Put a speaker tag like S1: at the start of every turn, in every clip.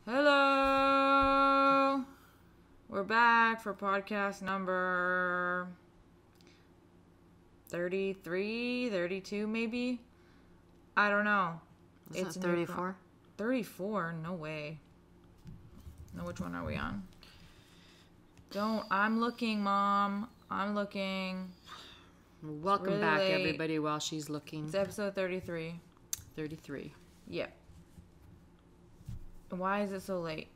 S1: Hello. We're back for podcast number 33, 32 maybe. I don't know.
S2: It's 34.
S1: 34? No way. No, which one are we on? I'm looking, Mom. I'm looking.
S2: Welcome
S1: really
S2: back,
S1: late.
S2: everybody, while she's looking.
S1: It's episode 33.
S2: 33.
S1: Yep. Why is it so late?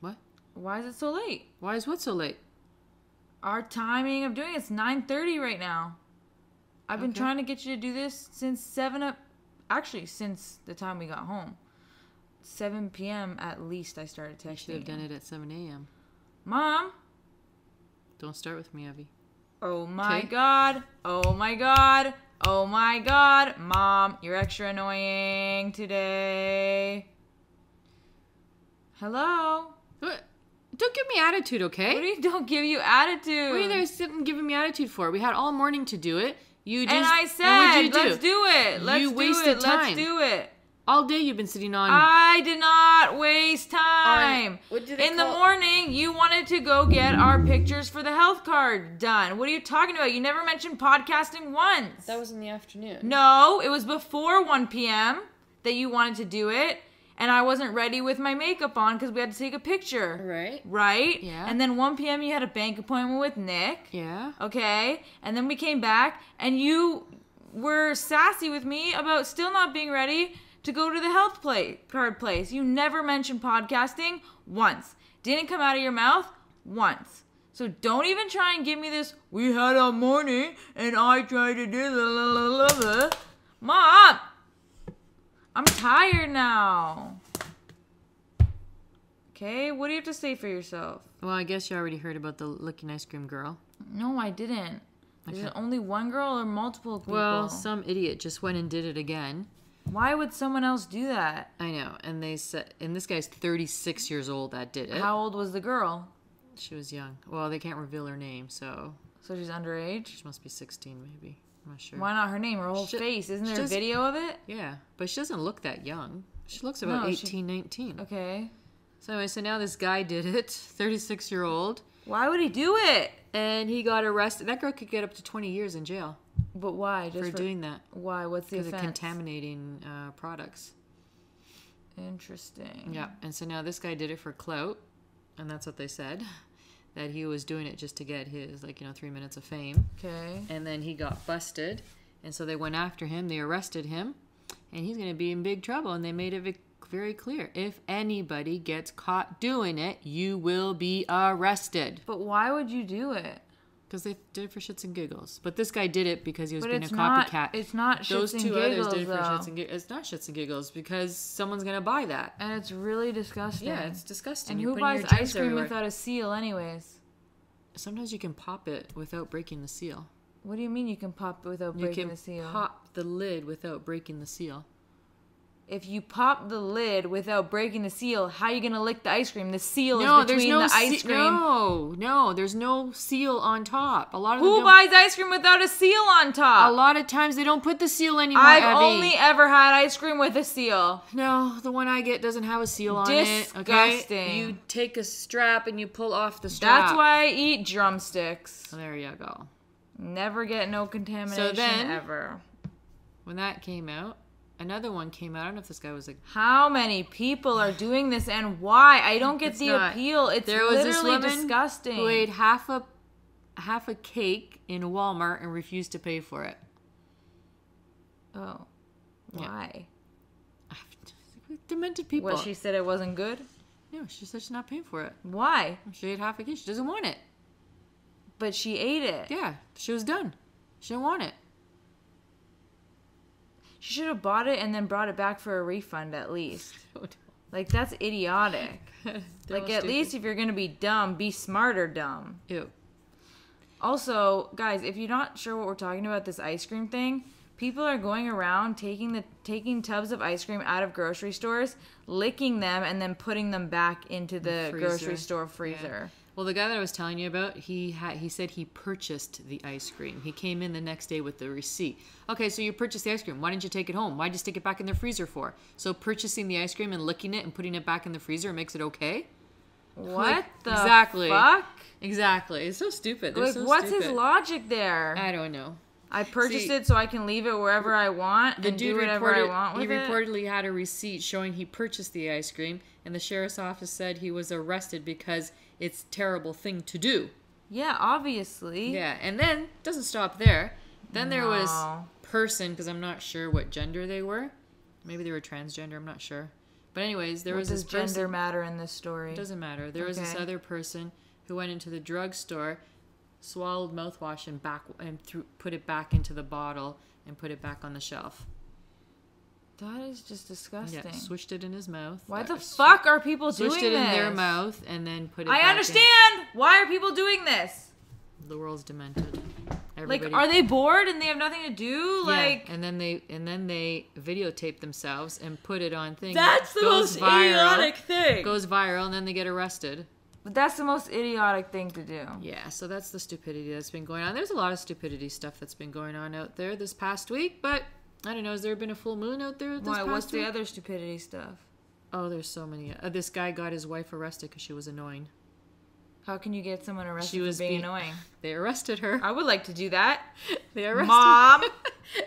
S2: What?
S1: Why is it so late?
S2: Why is what so late?
S1: Our timing of doing it's 9:30 right now. I've been trying to get you to do this since since the time we got home. 7 p.m. at least I started texting.
S2: I should have done it at 7 a.m.
S1: Mom?
S2: Don't start with me, Evie.
S1: Oh my god. Oh my god. Oh my god. Mom, you're extra annoying today. Hello?
S2: What? Don't give me attitude, okay?
S1: What do you don't give you attitude?
S2: What are you there sitting giving me attitude for? We had all morning to do it. You just...
S1: And I said, let's do it. Let's do it.
S2: All day you've been sitting on...
S1: I did not waste time. In the morning, you wanted to go get our pictures for the health card done. What are you talking about? You never mentioned podcasting once.
S2: That was in the afternoon.
S1: No, it was before 1 p.m. that you wanted to do it. And I wasn't ready with my makeup on because we had to take a picture.
S2: Right.
S1: Right?
S2: Yeah.
S1: And then 1 p.m. you had a bank appointment with Nick.
S2: Yeah.
S1: Okay. And then we came back and you were sassy with me about still not being ready to go to the health card place. You never mentioned podcasting once. Didn't come out of your mouth once. So don't even try and give me this, we had a morning and I tried to do the Mom! I'm tired now. Okay, what do you have to say for yourself?
S2: Well, I guess you already heard about the licking ice cream girl.
S1: No, I didn't. Is it only one girl or multiple people?
S2: Well, some idiot just went and did it again.
S1: Why would someone else do that?
S2: I know, and they said, and this guy's 36 years old that did it.
S1: How old was the girl?
S2: She was young. Well, they can't reveal her name, so...
S1: So she's underage?
S2: She must be 16, maybe. I'm not sure.
S1: Why not her name? Her whole face. Isn't there a video of it?
S2: Yeah, but she doesn't look that young. She looks about 18, 19.
S1: Okay.
S2: So anyway, so now this guy did it, 36-year-old.
S1: Why would he do it?
S2: And he got arrested. That girl could get up to 20 years in jail.
S1: But why? Just
S2: for doing that.
S1: Why? What's the offense?
S2: Because of contaminating products.
S1: Interesting.
S2: Yeah, and so now this guy did it for clout, and that's what they said. That he was doing it just to get his, 3 minutes of fame.
S1: Okay.
S2: And then he got busted. And so they went after him. They arrested him. And he's going to be in big trouble. And they made it very clear. If anybody gets caught doing it, you will be arrested.
S1: But why would you do it?
S2: Because they did it for shits and giggles. But this guy did it because he was being a copycat.
S1: It's not shits and giggles,
S2: Those two others did it for shits and giggles. It's not shits and giggles because someone's going to buy that.
S1: And it's really disgusting.
S2: Yeah, it's disgusting.
S1: And who buys ice cream without a seal anyways?
S2: Sometimes you can pop it without breaking the seal.
S1: What do you mean you can pop it without breaking the seal?
S2: You can pop the lid without breaking the seal.
S1: If you pop the lid without breaking the seal, how are you going to lick the ice cream? The seal is between the ice cream.
S2: No, there's no seal on top.
S1: Who buys ice cream without a seal on top?
S2: A lot of times they don't put the seal anymore,
S1: I've only ever had ice cream with a seal.
S2: No, the one I get doesn't have a seal on it. Okay? You take a strap and you pull off the strap.
S1: That's why I eat drumsticks.
S2: There you go.
S1: Never get no contamination ever.
S2: When that came out, another one came out. I don't know if this guy was
S1: how many people are doing this and why? I don't get the appeal. It's literally disgusting.
S2: Who ate half a cake in Walmart and refused to pay for it.
S1: Oh. Why?
S2: Yeah. Demented people.
S1: What, she said it wasn't good?
S2: No, she said she's not paying for it.
S1: Why?
S2: She ate half a cake. She doesn't want it.
S1: But she ate it.
S2: Yeah, she was done. She didn't want it.
S1: She should have bought it and then brought it back for a refund at least. That's idiotic. At least if you're going to be dumb, be smarter dumb.
S2: Ew.
S1: Also, guys, if you're not sure what we're talking about, this ice cream thing, people are going around taking tubs of ice cream out of grocery stores, licking them, and then putting them back into the grocery store freezer.
S2: Well, the guy that I was telling you about, he said he purchased the ice cream. He came in the next day with the receipt. Okay, so you purchased the ice cream. Why didn't you take it home? Why'd you stick it back in the freezer for? So purchasing the ice cream and licking it and putting it back in the freezer makes it okay?
S1: What the
S2: exactly.
S1: fuck?
S2: Exactly. It's so stupid. They're
S1: Like,
S2: so
S1: what's
S2: stupid.
S1: his logic there?
S2: I don't know.
S1: I purchased it so I can leave it wherever I want and do whatever I want with it.
S2: He reportedly had a receipt showing he purchased the ice cream, and the sheriff's office said he was arrested because it's a terrible thing to do.
S1: Yeah, obviously.
S2: Yeah, and then doesn't stop there. Then there was person, because I'm not sure what gender they were. Maybe they were transgender. I'm not sure. But anyways, there was this person.
S1: Does gender matter in this story?
S2: It doesn't matter. There was this other person who went into the drugstore, swallowed mouthwash and put it back into the bottle and put it back on the shelf.
S1: That is just disgusting.
S2: Yeah, switched it in his mouth.
S1: Why the fuck are people doing this?
S2: Switched it in their mouth and then put it back
S1: I understand! Why are people doing this?
S2: The world's demented.
S1: Like, are they bored and they have nothing to do? Like,
S2: yeah, and then they videotape themselves and put it on things.
S1: That's the most idiotic thing.
S2: Goes viral and then they get arrested.
S1: But that's the most idiotic thing to do.
S2: Yeah, so that's the stupidity that's been going on. There's a lot of stupidity stuff that's been going on out there this past week, but I don't know, has there been a full moon out there this past week?
S1: What's the other stupidity stuff?
S2: Oh, there's so many. This guy got his wife arrested because she was annoying.
S1: How can you get someone arrested for being annoying?
S2: They arrested her.
S1: I would like to do that.
S2: They arrested
S1: Mom!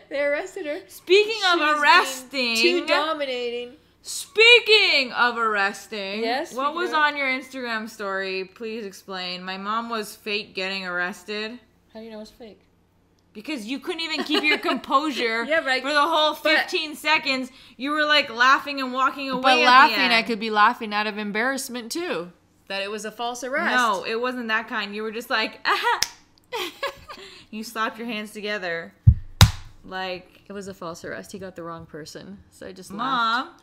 S2: They arrested her.
S1: Speaking of arresting...
S2: Too dominating.
S1: Speaking of arresting...
S2: Yes?
S1: What was on your Instagram story? Please explain. My mom was fake getting arrested.
S2: How do you know it's fake?
S1: Because you couldn't even keep your composure
S2: for
S1: the whole 15 seconds. You were like laughing and walking away.
S2: But laughing, I could be laughing out of embarrassment too. That it was a false arrest.
S1: No, it wasn't that kind. You were just like, ah. You slapped your hands together. Like,
S2: it was a false arrest. He got the wrong person. So I just
S1: Mom.
S2: laughed.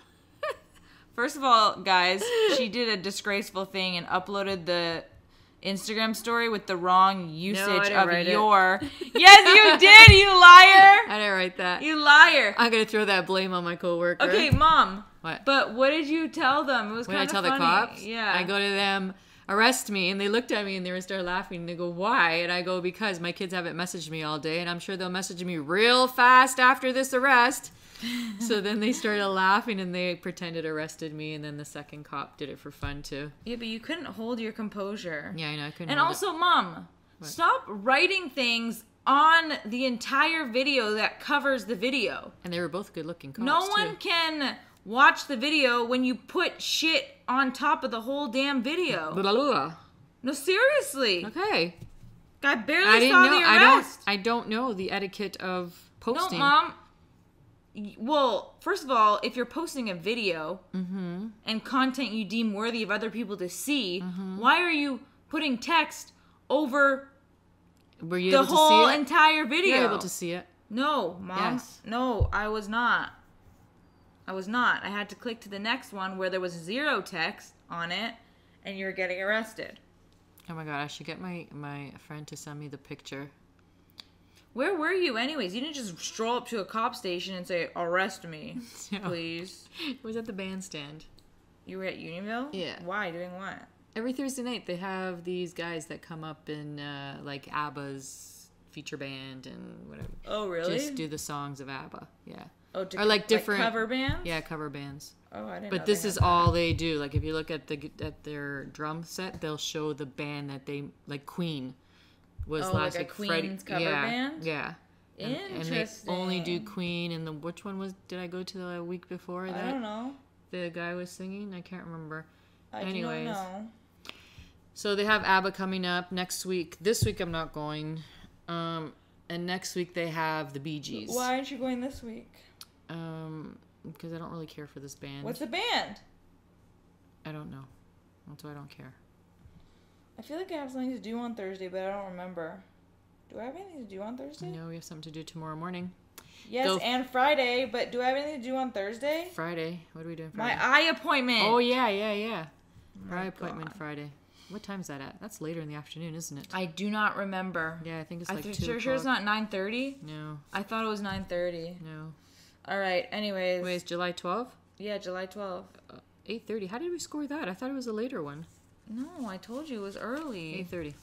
S1: First of all, guys, she did a disgraceful thing and uploaded the Instagram story with the wrong usage of your... Yes, you did, you liar!
S2: I didn't write that.
S1: You liar.
S2: I'm going to throw that blame on my coworker.
S1: Okay, Mom.
S2: What?
S1: But what did you tell them? It was kind of funny.
S2: What did I tell the cops?
S1: Yeah.
S2: I go to them, arrest me, and they looked at me and they started laughing. And they go, why? And I go, because my kids haven't messaged me all day, and I'm sure they'll message me real fast after this arrest. So then they started laughing and they pretended arrested me, and then the second cop did it for fun too.
S1: Yeah, but you couldn't hold your composure.
S2: Yeah, I know. I couldn't.
S1: And also, Mom, stop writing things on the entire video that covers the video.
S2: And they were both good-looking cops.
S1: No one can watch the video when you put shit on top of the whole damn video.
S2: Blah, blah, blah.
S1: No, seriously.
S2: Okay.
S1: I barely saw the arrest.
S2: I don't know the etiquette of posting.
S1: No, Mom. Well, first of all, if you're posting a video and content you deem worthy of other people to see, why are you putting text over the whole entire video?
S2: You're able to see it.
S1: No, Mom.
S2: Yes.
S1: No, I was not. I had to click to the next one where there was 0 text on it, and you were getting arrested.
S2: Oh my god, I should get my friend to send me the picture.
S1: Where were you anyways? You didn't just stroll up to a cop station and say, arrest me, please.
S2: It was at the bandstand.
S1: You were at Unionville?
S2: Yeah.
S1: Why? Doing what?
S2: Every Thursday night they have these guys that come up in like ABBA's feature band and whatever.
S1: Oh, really?
S2: Just do the songs of ABBA. Yeah.
S1: Oh,
S2: or like different
S1: cover bands?
S2: Yeah, cover bands.
S1: Oh, I didn't know.
S2: But this is all they do. Like if you look at their drum set, they'll show the band that they like. Queen was last
S1: like a Queen's cover band?
S2: Yeah.
S1: Interesting.
S2: And they only do Queen, and which one did I go to the week before that?
S1: I don't know.
S2: The guy was singing? I can't remember.
S1: Anyways. I don't know.
S2: So they have ABBA coming up next week. This week I'm not going. And next week they have the Bee Gees.
S1: Why aren't you going this week?
S2: Because I don't really care for this band.
S1: What's the band?
S2: I don't know. That's why I don't care.
S1: I feel like I have something to do on Thursday, but I don't remember. Do I have anything to do on Thursday?
S2: No, we have something to do tomorrow morning.
S1: Yes, and Friday, but do I have anything to do on Thursday?
S2: Friday. What are we doing Friday?
S1: My eye appointment.
S2: Oh, yeah. Eye appointment Friday. What time's that at? That's later in the afternoon, isn't it?
S1: I do not remember.
S2: Yeah, I think it's like 2 o'clock.
S1: Sure it's not 9:30?
S2: No.
S1: I thought it was 9:30.
S2: No.
S1: All right, anyways.
S2: Wait, it's July 12th?
S1: Yeah, July 12th.
S2: 8:30. How did we score that? I thought it was a later one.
S1: No, I told you it was early.
S2: 8:30.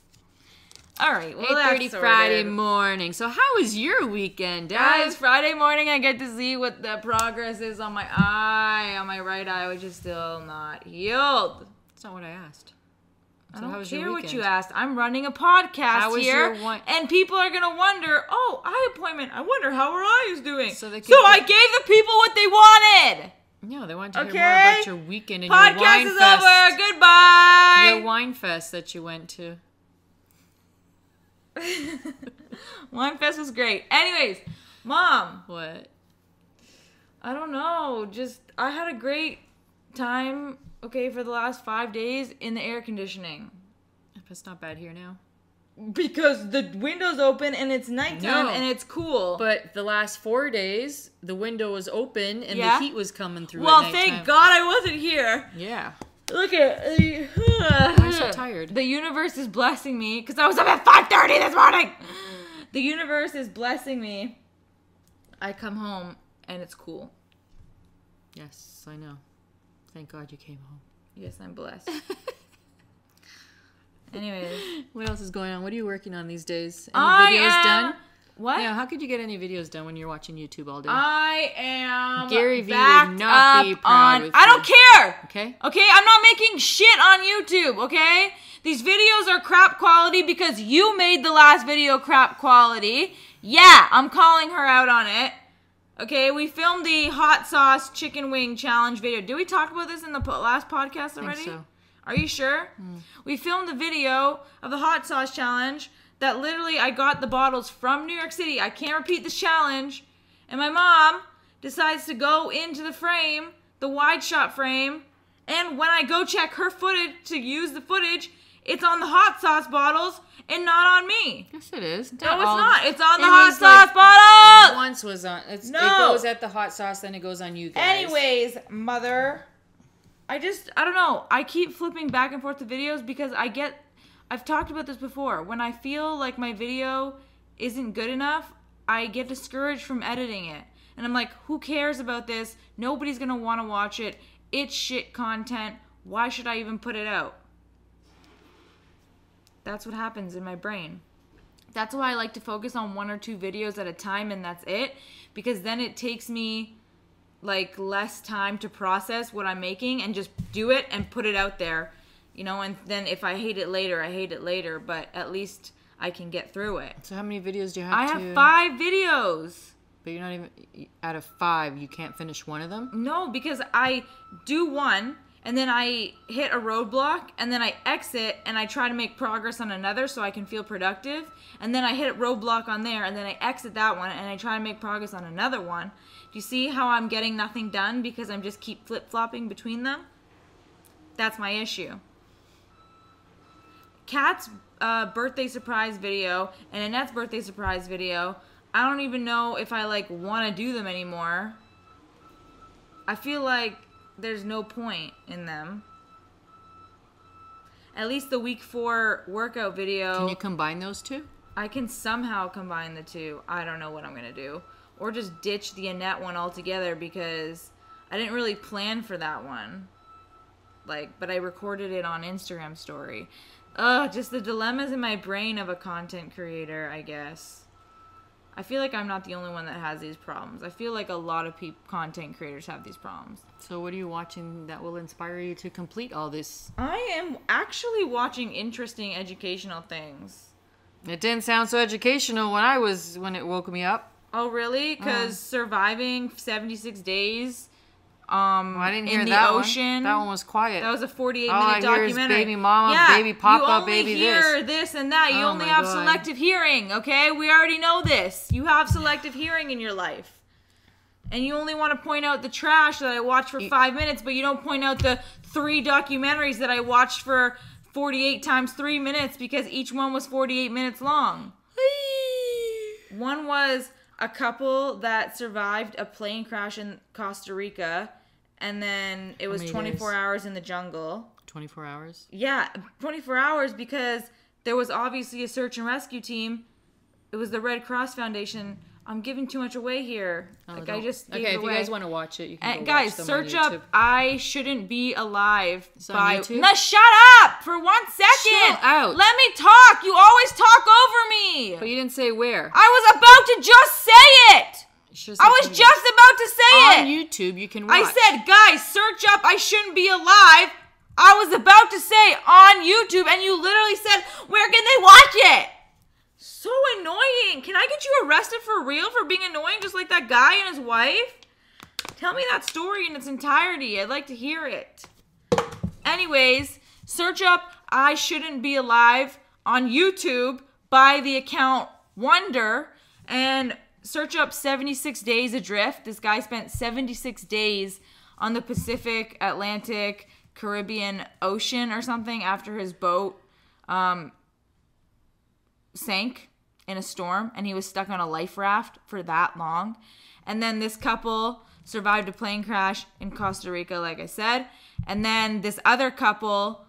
S1: All right. Well,
S2: 8:30 Friday morning. So how was your weekend,
S1: Guys,
S2: Dad?
S1: Friday morning I get to see what the progress is on my eye, on my right eye, which is still not healed.
S2: That's not what I asked.
S1: I
S2: So
S1: don't
S2: how was
S1: care
S2: your
S1: what
S2: weekend?
S1: you asked. I'm running a podcast
S2: How was
S1: here,
S2: your
S1: and people are gonna wonder, "Oh, eye appointment. I wonder how her eye is doing."
S2: So they
S1: I gave the people what they wanted.
S2: No, they wanted to hear
S1: Okay.
S2: more about your weekend and your
S1: Podcast
S2: wine
S1: is
S2: fest.
S1: over. Goodbye.
S2: Your wine fest that you went to.
S1: Wine fest was great. Anyways, Mom.
S2: What?
S1: I don't know. Just I had a great time. Okay, for the last 5 days in the air conditioning.
S2: It's not bad here now.
S1: Because the window's open and it's nighttime and it's cool.
S2: But the last 4 days, the window was open and the heat was coming through.
S1: Well,
S2: at nighttime.
S1: thank God I wasn't here.
S2: Yeah.
S1: Look at.
S2: I'm so tired.
S1: The universe is blessing me because I was up at 5:30 this morning. The universe is blessing me. I come home and it's cool.
S2: Yes, I know. Thank God you came home.
S1: Yes, I'm blessed. Anyways.
S2: What else is going on? What are you working on these days? Any videos done?
S1: What?
S2: Yeah, how could you get any videos done when you're watching YouTube all day?
S1: I am
S2: Gary Vee
S1: backed
S2: would not be
S1: up
S2: proud
S1: on.
S2: with
S1: I
S2: you.
S1: don't care.
S2: Okay?
S1: Okay, I'm not making shit on YouTube, okay? These videos are crap quality because you made the last video crap quality. Yeah, I'm calling her out on it. Okay, we filmed the hot sauce chicken wing challenge video. Did we talk about this in the last podcast already?
S2: I think so.
S1: Are you sure? We filmed the video of the hot sauce challenge that literally I got the bottles from New York City. I can't repeat this challenge. And my mom decides to go into the frame, the wide shot frame, and when I go check her footage to use the footage, it's on the hot sauce bottles and not on me.
S2: Yes, it is.
S1: No, it's not. It's on the hot sauce bottles.
S2: Once was on. It
S1: No.
S2: goes at the hot sauce, then it goes on you guys.
S1: Anyways, mother, I don't know. I keep flipping back and forth to videos because I've talked about this before. When I feel like my video isn't good enough, I get discouraged from editing it. And I'm like, who cares about this? Nobody's going to want to watch it. It's shit content. Why should I even put it out? That's what happens in my brain. That's why I like to focus on 1 or 2 videos at a time and that's it. Because then it takes me like less time to process what I'm making and just do it and put it out there. You know, and then if I hate it later, I hate it later. But at least I can get through it.
S2: So how many videos do you have
S1: I have 5 videos.
S2: But you're not even... Out of 5, you can't finish one of them?
S1: No, because I do one, and then I hit a roadblock, and then I exit, and I try to make progress on another so I can feel productive. And then I hit a roadblock on there, and then I exit that one, and I try to make progress on another one. Do you see how I'm getting nothing done because I'm just keep flip-flopping between them? That's my issue. Kat's birthday surprise video and Annette's birthday surprise video, I don't even know if I like want to do them anymore. I feel like there's no point in them. At least the week 4 workout video.
S2: Can you combine those two?
S1: I can somehow combine the two. I don't know what I'm going to do. Or just ditch the Annette one altogether because I didn't really plan for that one. But I recorded it on Instagram story. Just the dilemmas in my brain of a content creator, I guess. I feel like I'm not the only one that has these problems. I feel like a lot of content creators have these problems.
S2: So what are you watching that will inspire you to complete all this?
S1: I am actually watching interesting educational things.
S2: It didn't sound so educational when it woke me up.
S1: Oh, really? Because surviving 76 days
S2: I didn't hear
S1: in the
S2: that
S1: ocean.
S2: One. That one was quiet.
S1: That was a 48-minute
S2: All I
S1: documentary.
S2: hear is baby mama, baby papa, baby this.
S1: You only hear this and that. You only have selective hearing, okay? We already know this. You have selective hearing in your life. And you only want to point out the trash that I watched for 5 minutes, but you don't point out the 3 documentaries that I watched for 48 times 3 minutes because each one was 48 minutes long. One was a couple that survived a plane crash in Costa Rica, and then it was 24 hours in the jungle.
S2: 24 hours?
S1: Yeah, 24 hours because there was obviously a search and rescue team. It was the Red Cross Foundation I'm giving too much away here. Like I just gave it
S2: if
S1: away.
S2: you guys want to watch it, you can go
S1: guys,
S2: watch them
S1: search
S2: on YouTube.
S1: up "I Shouldn't Be Alive"
S2: It's on
S1: by.
S2: YouTube?
S1: No, shut up for 1 second.
S2: Chill out.
S1: Let me talk. You always talk over me.
S2: But you didn't say where.
S1: I was about to just say it. I was just about to say it.
S2: On YouTube, you can watch.
S1: I said, guys, search up "I Shouldn't Be Alive." I was about to say on YouTube, and you literally said, where can they watch it? So annoying. Can I get you arrested for real for being annoying just like that guy and his wife? Tell me that story in its entirety. I'd like to hear it. Anyways, search up "I Shouldn't Be Alive" on YouTube by the account Wonder, and search up 76 Days Adrift. This guy spent 76 days on the Pacific, Atlantic, Caribbean Ocean or something after his boat sank in a storm, and he was stuck on a life raft for that long. And then this couple survived a plane crash in Costa Rica, like I said. And then this other couple,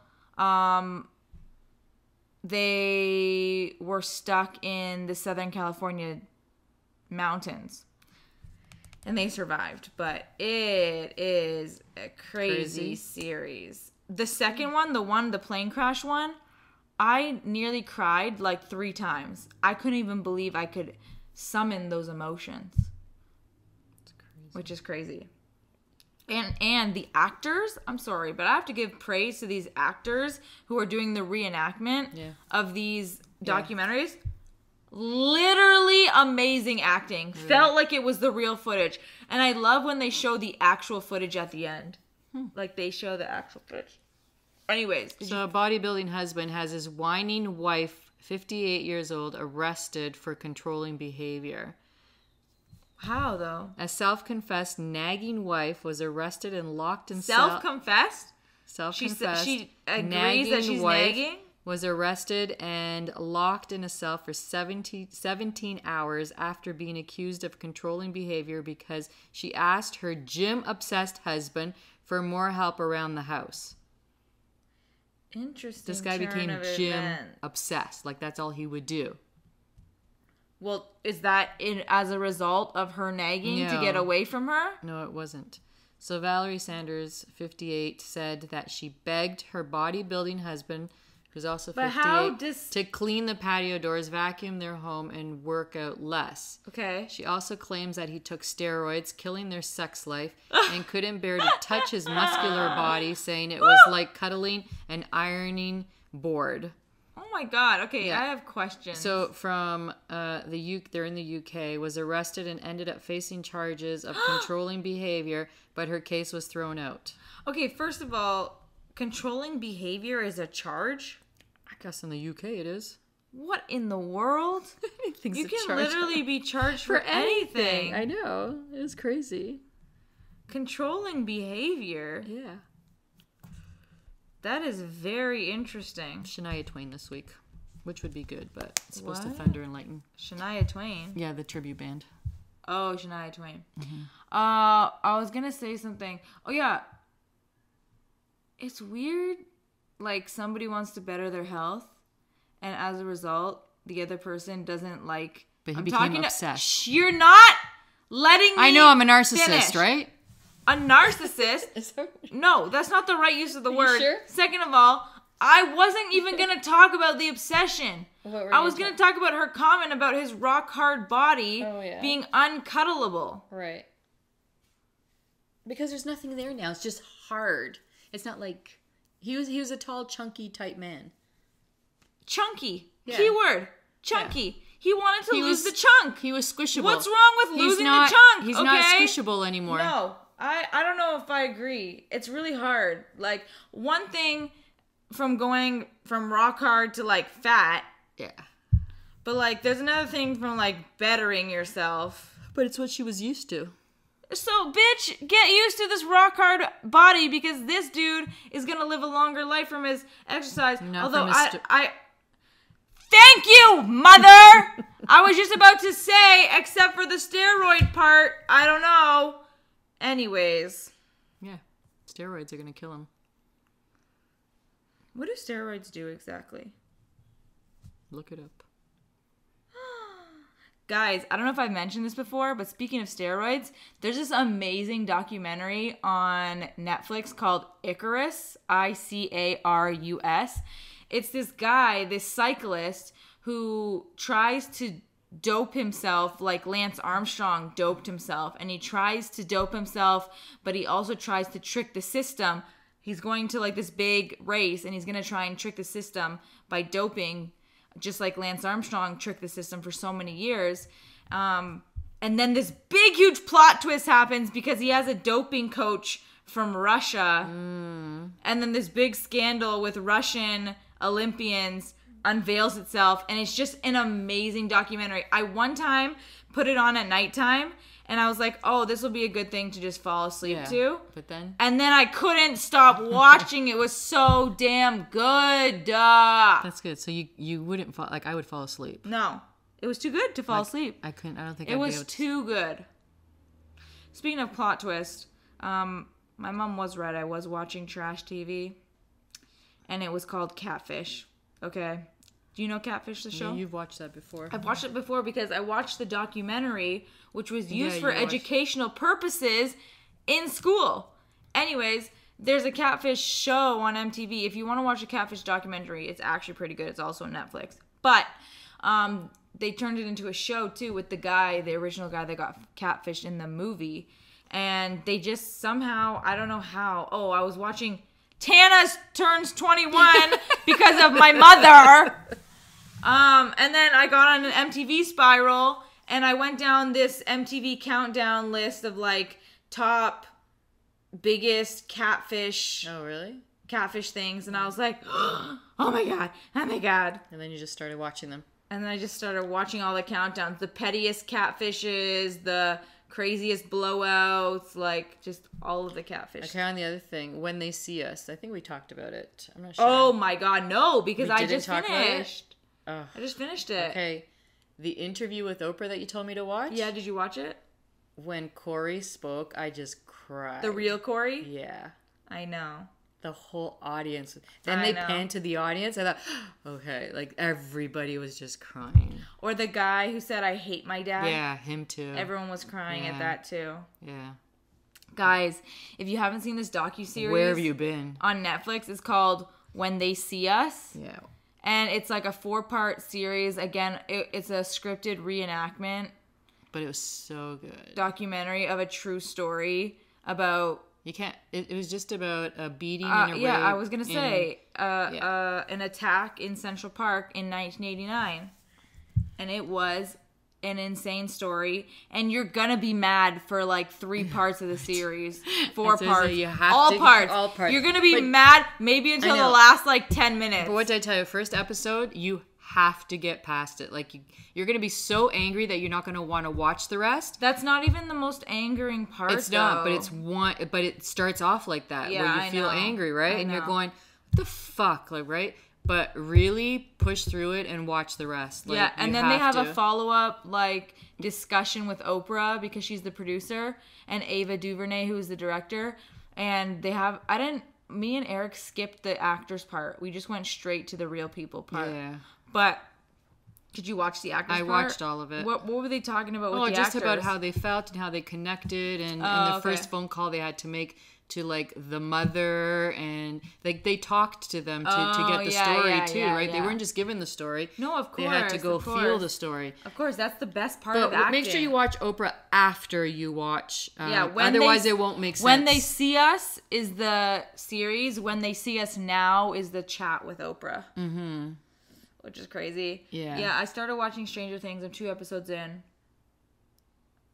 S1: they were stuck in the Southern California mountains. And they survived. But it is a crazy series. The second one, the plane crash one, I nearly cried like 3 times. I couldn't even believe I could summon those emotions. It's crazy. Which is crazy. And the actors, I'm sorry, but I have to give praise to these actors who are doing the reenactment of these documentaries. Literally amazing acting. Yeah. Felt like it was the real footage. And I love when they show the actual footage at the end. Like they show the actual footage. Anyways.
S2: So a bodybuilding husband has his whining wife, 58 years old, arrested for controlling behavior.
S1: How, though?
S2: A self-confessed nagging wife was arrested and locked in
S1: Self-confessed?
S2: Self-confessed.
S1: She agrees that she's nagging?
S2: Was arrested and locked in a cell for 17 hours after being accused of controlling behavior because she asked her gym-obsessed husband for more help around the house.
S1: Interesting.
S2: This guy became gym-obsessed. Like, that's all he would do.
S1: Well, is that as a result of her nagging to get away from her?
S2: No, it wasn't. So Valerie Sanders, 58, said that she begged her bodybuilding husband, who's also 58, to clean the patio doors, vacuum their home, and work out less.
S1: Okay.
S2: She also claims that he took steroids, killing their sex life, and couldn't bear to touch his muscular body, saying it was like cuddling an ironing board.
S1: Oh my God. Okay, I have questions.
S2: So from they're in the UK, was arrested and ended up facing charges of controlling behavior, but her case was thrown out.
S1: Okay, first of all, controlling behavior is a charge?
S2: I guess in the UK it is.
S1: What in the world? You can literally be charged for anything.
S2: I know. It was crazy.
S1: Controlling behavior?
S2: Yeah.
S1: That is very interesting.
S2: Shania Twain this week, which would be good, but it's supposed to thunder and lighten.
S1: Shania Twain?
S2: Yeah, the tribute band.
S1: Oh, Shania Twain. Mm-hmm. I was going to say something. Oh, yeah. It's weird, like somebody wants to better their health, and as a result, the other person doesn't like.
S2: But he became obsessed.
S1: You're not letting me.
S2: I know I'm a narcissist,
S1: finish.
S2: Right?
S1: A narcissist? No, that's not the right use of the word.
S2: Sure?
S1: Second of all, I wasn't even gonna talk about the obsession. I was gonna talk about her comment about his rock hard body being uncuddleable.
S2: Right. Because there's nothing there now. It's just hard. It's not like he was a tall, chunky type man.
S1: Chunky. Yeah. Keyword. Chunky. Yeah. He wanted to lose the chunk.
S2: He was squishable.
S1: What's wrong with losing the chunk?
S2: He's not squishable anymore.
S1: No. I don't know if I agree. It's really hard. Like, one thing from going from rock hard to, like, fat.
S2: Yeah.
S1: But, like, there's another thing from, like, bettering yourself.
S2: But it's what she was used to.
S1: So, bitch, get used to this rock hard body because this dude is going to live a longer life from his exercise. Although I thank you, mother! I was just about to say, except for the steroid part, I don't know. Anyways.
S2: Yeah. Steroids are going to kill him.
S1: What do steroids do exactly?
S2: Look it up.
S1: Guys, I don't know if I've mentioned this before, but speaking of steroids, there's this amazing documentary on Netflix called Icarus, Icarus. It's this guy, this cyclist, who tries to dope himself like Lance Armstrong doped himself. And he tries to dope himself, but he also tries to trick the system. He's going to like this big race, and he's going to try and trick the system by doping, just like Lance Armstrong tricked the system for so many years. And then this big, huge plot twist happens because he has a doping coach from Russia. And then this big scandal with Russian Olympians unveils itself. And it's just an amazing documentary. I one time put it on at nighttime, and I was like, oh, this will be a good thing to just fall asleep to.
S2: But then?
S1: And then I couldn't stop watching. It was so damn good.
S2: That's good. So you wouldn't fall, like I would fall asleep.
S1: No. It was too good to fall asleep.
S2: I couldn't, I don't think
S1: it
S2: I'd
S1: was
S2: be able to.
S1: too good. Speaking of plot twist, my mom was right. I was watching trash TV, and it was called Catfish. Okay. Do you know Catfish, the show?
S2: Yeah, you've watched that before.
S1: I've watched it before because I watched the documentary, which was used for educational purposes in school. Anyways, there's a Catfish show on MTV. If you want to watch a Catfish documentary, it's actually pretty good. It's also on Netflix. But they turned it into a show, too, with the original guy that got catfished in the movie. And they just somehow, I don't know how. Oh, I was watching Tana Turns 21 because of my mother. And then I got on an MTV spiral, and I went down this MTV countdown list of like top biggest catfish.
S2: Oh, really?
S1: Catfish things, and I was like, oh my god, oh my god.
S2: And then you just started watching them.
S1: And then I just started watching all the countdowns, the pettiest catfishes, the craziest blowouts, like just all of the catfish.
S2: Okay, on the other thing, When They See Us, I think we talked about it. I'm not sure.
S1: Oh my god, no, because I just
S2: talk
S1: finished.
S2: Oh.
S1: I just finished it.
S2: Okay, the interview with Oprah that you told me to watch?
S1: Yeah, did you watch it?
S2: When Corey spoke, I just cried.
S1: The real Corey?
S2: Yeah.
S1: I know.
S2: The whole audience. Then they panned to the audience. I thought, okay, like everybody was just crying.
S1: Or the guy who said, I hate my dad.
S2: Yeah, him too.
S1: Everyone was crying at that too.
S2: Yeah.
S1: Guys, if you haven't seen this docuseries.
S2: Where have you been?
S1: On Netflix, it's called When They See Us.
S2: Yeah.
S1: And it's like a 4-part series. Again, it's a scripted reenactment.
S2: But it was so good.
S1: Documentary of a true story about...
S2: You can't... It was just about a beating and a rape.
S1: Yeah, I was going to say an attack in Central Park in 1989. And it was an insane story. And you're going to be mad for like 3 parts of the series. 4 parts.
S2: You have
S1: all
S2: to,
S1: parts.
S2: All parts.
S1: You're going to be mad maybe until the last like 10 minutes.
S2: But what did I tell you? First episode, you have to get past it. Like you're going to be so angry that you're not going to want to watch the rest.
S1: That's not even the most angering part.
S2: It's not, but it's one. But it starts off like that, where you feel angry, right? And you're going, "What the fuck?" Like, right? But really push through it and watch the rest. Like,
S1: yeah, and then they have a follow-up like discussion with Oprah because she's the producer, and Ava DuVernay, who's the director, and they have. Me and Eric skipped the actors part. We just went straight to the real people part.
S2: Yeah.
S1: But did you watch the actors part?
S2: I watched all of it.
S1: What were they talking about with the actors?
S2: Oh, just about how they felt and how they connected, and the first phone call they had to make to like the mother, and like they talked to them to get the story too, right? They weren't just given the story.
S1: No, of course.
S2: They had to go feel the story.
S1: Of course, that's the best part of acting.
S2: But make sure you watch Oprah after you watch. Otherwise, it won't make sense.
S1: When They See Us is the series. When They See Us Now is the chat with Oprah. Mm-hmm. Which is crazy. Yeah. Yeah, I started watching Stranger Things. I'm 2 episodes in.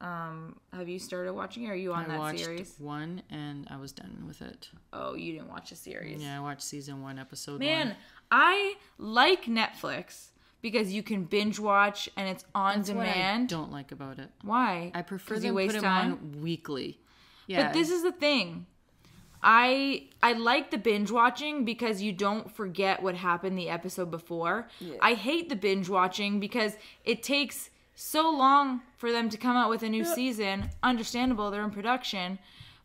S1: Have you started watching it? Or are you on that series?
S2: I watched 1 and I was done with it.
S1: Oh, you didn't watch the series.
S2: Yeah, I watched season 1, episode 1.
S1: Man, I like Netflix because you can binge watch and it's on demand.
S2: What I don't like about it.
S1: Why?
S2: I prefer them put them on weekly. Yeah.
S1: But this is the thing. I like the binge watching because you don't forget what happened the episode before. Yeah. I hate the binge watching because it takes so long for them to come out with a new season. Understandable, they're in production.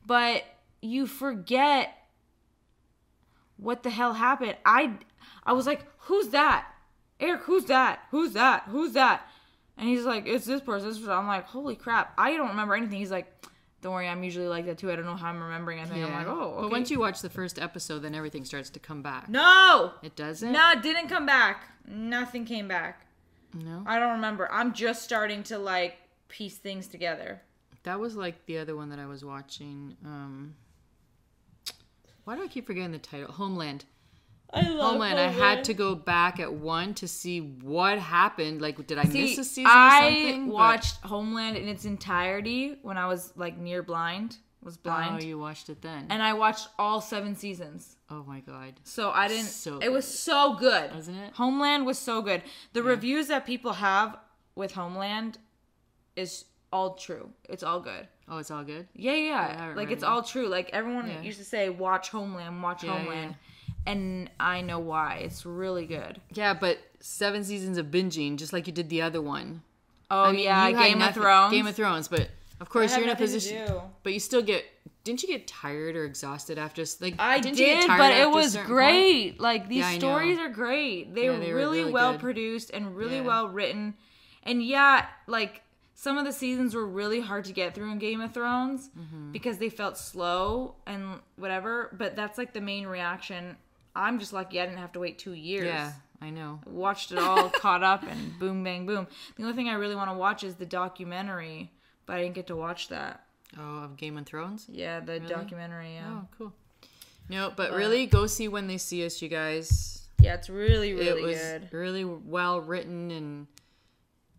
S1: But you forget what the hell happened. I was like, who's that? Eric, who's that? Who's that? Who's that? And he's like, it's this person, this person. I'm like, holy crap. I don't remember anything. He's like, don't worry, I'm usually like that too. I don't know how I'm remembering anything. I'm like, oh, okay.
S2: But once you watch the first episode, then everything starts to come back.
S1: No!
S2: It doesn't?
S1: No, it didn't come back. Nothing came back.
S2: No?
S1: I don't remember. I'm just starting to, like, piece things together.
S2: That was like the other one that I was watching. Why do I keep forgetting the title? Homeland.
S1: I love Homeland.
S2: I had to go back at one to see what happened. Like, did I miss a season or something?
S1: I watched Homeland in its entirety when I was, like, near blind. Was blind.
S2: Oh, you watched it then.
S1: And I watched all 7 seasons.
S2: Oh, my God.
S1: So I didn't...
S2: So
S1: it was so good.
S2: Wasn't it?
S1: Homeland was so good. The reviews that people have with Homeland is all true. It's all good.
S2: Oh, it's all good?
S1: Yeah. Like, it's all true. Like, everyone used to say, watch Homeland, watch Homeland. Yeah. And I know why. It's really good.
S2: Yeah, but 7 seasons of binging, just like you did the other one.
S1: Oh, I mean, Game of Thrones.
S2: Game of Thrones, but of course you're in a position. But you still get... Didn't you get tired or exhausted after... Like,
S1: I
S2: did,
S1: you get but it was great. Point? Like, these stories are great. They were really well produced and really well written. And like... Some of the seasons were really hard to get through in Game of Thrones because they felt slow and whatever. But that's like the main reaction. I'm just lucky I didn't have to wait 2 years.
S2: Yeah, I know.
S1: I watched it all, caught up, and boom, bang, boom. The only thing I really want to watch is the documentary, but I didn't get to watch that.
S2: Oh, of Game of Thrones?
S1: Yeah, the documentary, yeah.
S2: Oh, cool. No, but really, go see When They See Us, you guys.
S1: Yeah, it's really, really good.
S2: It was really well written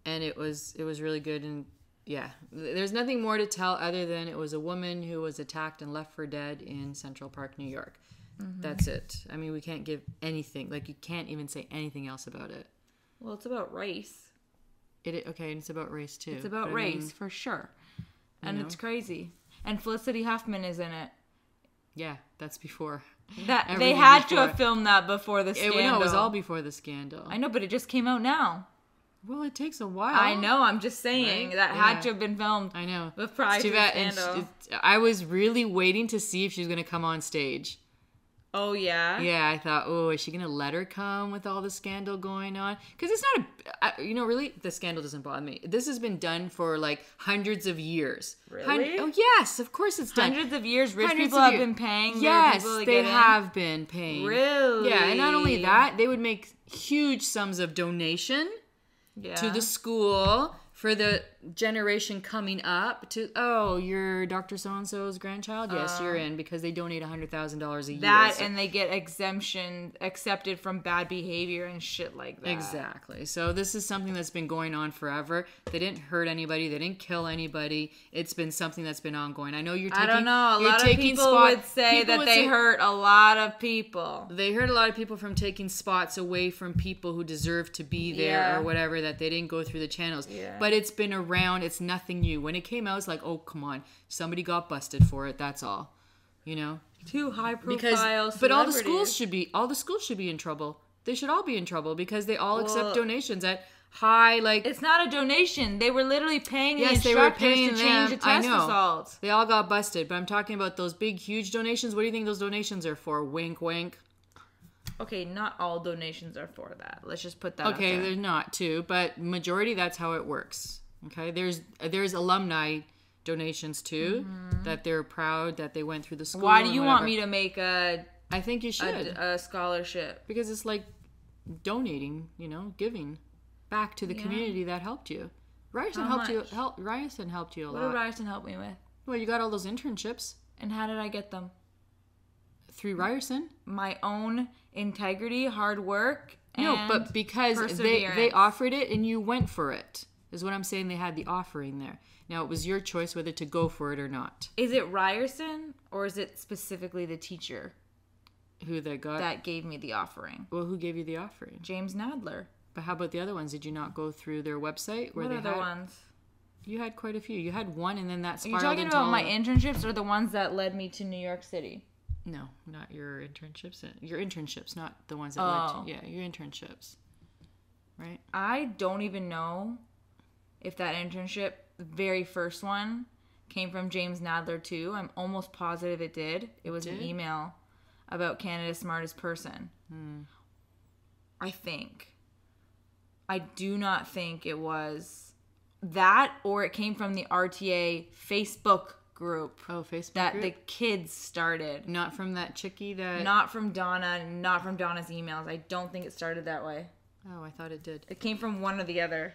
S2: and it was really good. And yeah, there's nothing more to tell other than it was a woman who was attacked and left for dead in Central Park, New York. That's it. I mean, we can't give anything. Like, you can't even say anything else about it.
S1: Well, it's about race.
S2: Okay, and it's about race too.
S1: It's about race, for sure. And it's crazy. And Felicity Huffman is in it.
S2: Yeah, that's before.
S1: They had to have filmed that before the scandal.
S2: No, it was all before the scandal.
S1: I know, but it just came out now.
S2: Well, it takes a while.
S1: I know. I'm just saying
S2: right?
S1: that had to have been filmed.
S2: I know.
S1: Before the scandal.
S2: I was really waiting to see if she was going to come on stage.
S1: Oh, yeah?
S2: Yeah, I thought, is she going to let her come with all the scandal going on? Because it's not really, the scandal doesn't bother me. This has been done for, like, hundreds of years.
S1: Really?
S2: Oh, yes, of course it's done.
S1: Hundreds of years? Rich people have been paying?
S2: Yes, they have been paying.
S1: Really?
S2: Yeah, and not only that, they would make huge sums of donation to the school for the generation coming up to, you're Dr. So-and-so's grandchild? Yes, you're in, because they donate $100,000 a year.
S1: And they get accepted from bad behavior and shit like that.
S2: Exactly. So this is something that's been going on forever. They didn't hurt anybody. They didn't kill anybody. It's been something that's been ongoing. I know you're taking... I
S1: don't know. A lot of people would say that they hurt a lot of people.
S2: They hurt a lot of people from taking spots away from people who deserve to be there or whatever, that they didn't go through the channels. Yeah. But it's been around. It's nothing new. When it came out, it's like, oh, come on. Somebody got busted for it. That's all. You know?
S1: Too high profile
S2: But all the schools should be in trouble. They should all be in trouble because they all accept donations at high, like...
S1: It's not a donation. They were literally paying the instructors to change the test results.
S2: They all got busted. But I'm talking about those big, huge donations. What do you think those donations are for? Wink, wink.
S1: Okay, not all donations are for that. Let's just put that out there.
S2: Okay, they're not too. But majority, that's how it works. Okay, there's alumni donations too, that they're proud that they went through the school.
S1: Why do you want me to make I
S2: think you should
S1: a scholarship?
S2: Because it's like donating, giving back to the community that helped you. Ryerson helped you a lot.
S1: What did Ryerson help me with?
S2: Well, you got all those internships.
S1: And how did I get them?
S2: Through Ryerson.
S1: My own integrity, hard work, and
S2: no, but because they offered it and you went for it. Is what I'm saying. They had the offering there. Now, it was your choice whether to go for it or not.
S1: Is it Ryerson or is it specifically the teacher that gave me the offering?
S2: Well, who gave you the offering?
S1: James Nadler.
S2: But how about the other ones? Did you not go through their website?
S1: What other ones?
S2: You had quite a few. You had one and then that spiraled.
S1: Are you talking about my internships or the ones that led me to New York City?
S2: No, not your internships. Your internships, not the ones that led to... Yeah, your internships. Right?
S1: I don't even know if that internship, the very first one, came from James Nadler too. I'm almost positive it did. It was an email about Canada's smartest person. I think. I do not think it was that, or it came from the RTA Facebook group.
S2: Oh, Facebook
S1: that
S2: group?
S1: the kids started.
S2: Not from that chickie that...
S1: Not from Donna, not from Donna's emails. I don't think it started that way.
S2: Oh, I thought it did.
S1: It came from one or the other.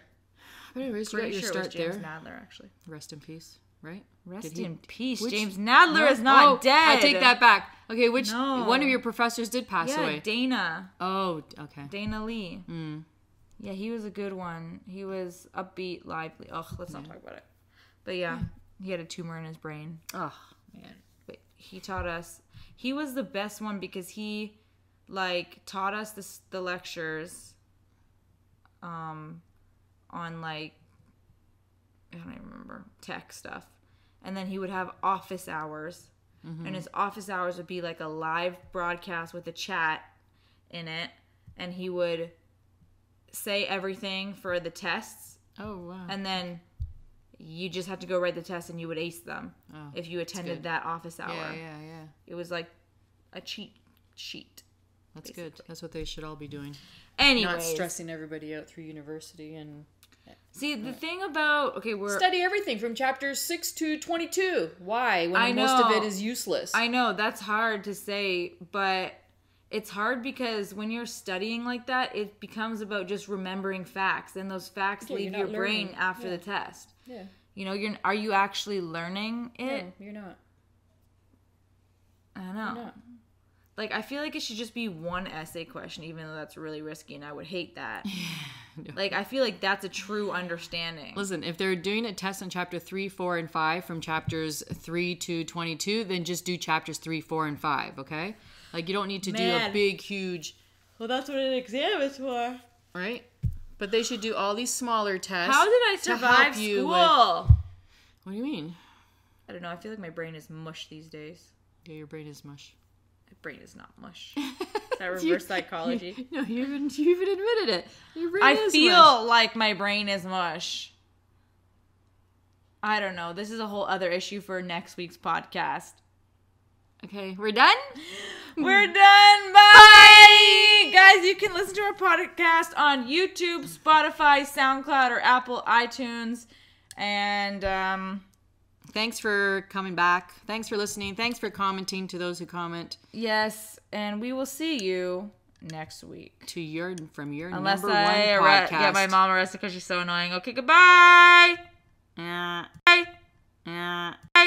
S2: But anyways, you got your start there. James Nadler, actually. Rest in peace, right?
S1: Rest in peace. James Nadler is not dead.
S2: I take that back. Okay, one of your professors did pass away?
S1: Dana.
S2: Oh, okay.
S1: Dana Lee. Yeah, he was a good one. He was upbeat, lively. Ugh, let's not talk about it. But yeah, he had a tumor in his brain.
S2: Oh, man.
S1: But he taught us. He was the best one because he, like, taught us the lectures on, like, I don't even remember, tech stuff. And then he would have office hours. And his office hours would be like a live broadcast with a chat in it. And he would say everything for the tests.
S2: Oh, wow.
S1: And then you just had to go write the test and you would ace them if you attended that office hour.
S2: Yeah.
S1: It was like a cheat sheet.
S2: That's basically good. That's what they should all be doing.
S1: Anyways.
S2: Not stressing everybody out through university and...
S1: See, the thing about... Okay,
S2: study everything from chapters 6 to 22. Why? When most of it is useless.
S1: I know. That's hard to say, but it's hard because when you're studying like that, it becomes about just remembering facts, and those facts leave your brain after the test.
S2: Yeah.
S1: You know, are you actually learning it?
S2: No, you're not.
S1: I don't know.
S2: You're not.
S1: Like, I feel like it should just be one essay question, even though that's really risky, and I would hate that. No. Like, I feel like that's a true understanding.
S2: Listen, if they're doing a test on chapter 3, 4, and 5 from chapters 3 to 22, then just do chapters 3, 4, and 5, okay? Like, you don't need to do a big, huge...
S1: Well, that's what an exam is for.
S2: Right? But they should do all these smaller tests.
S1: How did I survive school?
S2: What do you mean?
S1: I don't know. I feel like my brain is mush these days.
S2: Yeah, your brain is mush.
S1: My brain is not mush. Is that reverse psychology?
S2: No, you even admitted it. Your brain
S1: is feel mush. Like my brain is mush. I don't know. This is a whole other issue for next week's podcast.
S2: Okay, we're done?
S1: We're done. Bye! Guys, you can listen to our podcast on YouTube, Spotify, SoundCloud, or Apple iTunes. And,
S2: thanks for coming back. Thanks for listening. Thanks for commenting to those who comment.
S1: Yes, and we will see you next week.
S2: From your
S1: Unless
S2: number one podcast.
S1: Get my mom arrested because she's so annoying. Okay, goodbye.
S2: Yeah.
S1: Bye.
S2: Yeah.
S1: Bye.